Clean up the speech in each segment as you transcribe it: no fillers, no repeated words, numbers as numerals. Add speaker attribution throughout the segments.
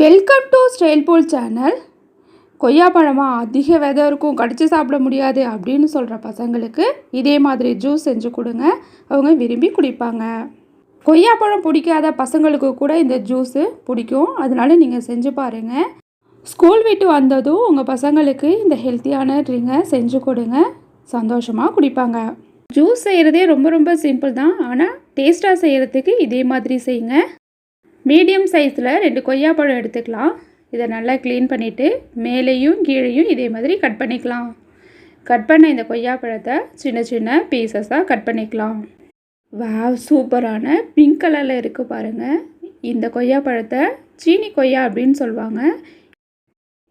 Speaker 1: Welcome to style pool channel. கொய்யாப்பழமாக அதிக விதை இருக்கும், கடித்து சாப்பிட முடியாது அப்படின்னு சொல்கிற பசங்களுக்கு இதே மாதிரி ஜூஸ் செஞ்சு கொடுங்க, அவங்க விரும்பி குடிப்பாங்க. கொய்யாப்பழம் பிடிக்காத பசங்களுக்கு கூட இந்த ஜூஸு பிடிக்கும், அதனால நீங்கள் செஞ்சு பாருங்கள். ஸ்கூல் விட்டு வந்ததும் உங்கள் பசங்களுக்கு இந்த ஹெல்த்தியான ட்ரிங்கை செஞ்சு கொடுங்க, சந்தோஷமாக குடிப்பாங்க. ஜூஸ் செய்கிறதே ரொம்ப ரொம்ப சிம்பிள் தான், ஆனால் டேஸ்ட்டாக செய்கிறதுக்கு இதே மாதிரி செய்யுங்க. மீடியம் சைஸில் 2 கொய்யாப்பழம் எடுத்துக்கலாம். இதை நல்லா க்ளீன் பண்ணிவிட்டு மேலேயும் கீழேயும் இதே மாதிரி கட் பண்ணிக்கலாம். கட் பண்ண இந்த கொய்யாப்பழத்தை சின்ன சின்ன பீசஸாக கட் பண்ணிக்கலாம். வாவ், சூப்பரான பிங்க் கலரில் இருக்குது பாருங்கள். இந்த கொய்யாப்பழத்தை சீனி கொய்யா அப்படின்னு சொல்லுவாங்க.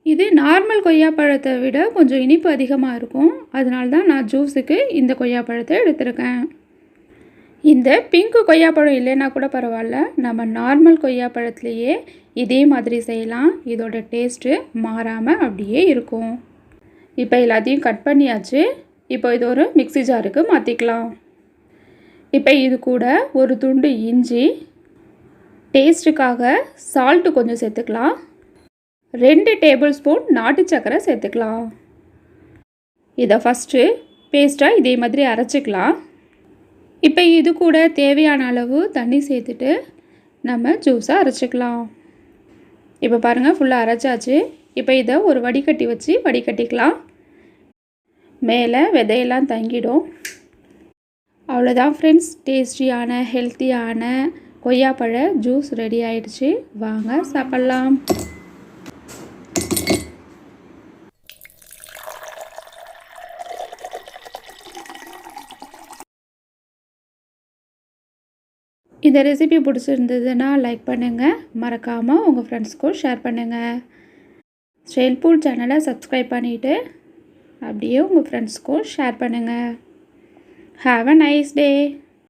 Speaker 1: இது நார்மல் கொய்யாப்பழத்தை விட கொஞ்சம் இனிப்பு அதிகமாக இருக்கும், அதனால தான் நான் ஜூஸுக்கு இந்த கொய்யாப்பழத்தை எடுத்திருக்கேன். இந்த பிங்க்கு கொய்யாப்பழம் இல்லைன்னா கூட பரவாயில்ல, நம்ம நார்மல் கொய்யாப்பழத்துலேயே இதே மாதிரி செய்யலாம். இதோட டேஸ்ட்டு மாறாமல் அப்படியே இருக்கும். இப்போ எல்லாத்தையும் கட் பண்ணியாச்சு. இப்போ இது ஒரு மிக்ஸி ஜாருக்கு மாற்றிக்கலாம். இப்போ இது கூட ஒரு துண்டு இஞ்சி, டேஸ்ட்டுக்காக சால்ட்டு கொஞ்சம் சேர்த்துக்கலாம். 2 டேபிள் ஸ்பூன் நாட்டு சர்க்கரை சேர்த்துக்கலாம். இதை ஃபஸ்ட்டு பேஸ்ட்டாக இதே மாதிரி அரைச்சிக்கலாம். இப்போ இது கூட தேவையான அளவு தண்ணி சேர்த்துட்டு நம்ம ஜூஸை அரைச்சிக்கலாம். இப்போ பாருங்கள், ஃபுல்லாக அரைச்சாச்சு. இப்போ இதை ஒரு வடிகட்டி வச்சு வடிகட்டிக்கலாம். மேலே விதையெல்லாம் தங்கிடும். அவ்வளோதான் ஃப்ரெண்ட்ஸ், டேஸ்டியான ஹெல்த்தியான கொய்யாப்பழ ஜூஸ் ரெடி ஆயிடுச்சு. வாங்க சாப்பிட்லாம். இந்த ரெசிபி பிடிச்சிருந்ததுன்னா லைக் பண்ணுங்கள், மறக்காமல் உங்கள் ஃப்ரெண்ட்ஸ்க்கும் ஷேர் பண்ணுங்கள். ஸ்டைல் பூல் சேனலை சப்ஸ்கிரைப் பண்ணிவிட்டு அப்படியே உங்கள் ஃப்ரெண்ட்ஸ்க்கும் ஷேர் பண்ணுங்கள். Have a nice day.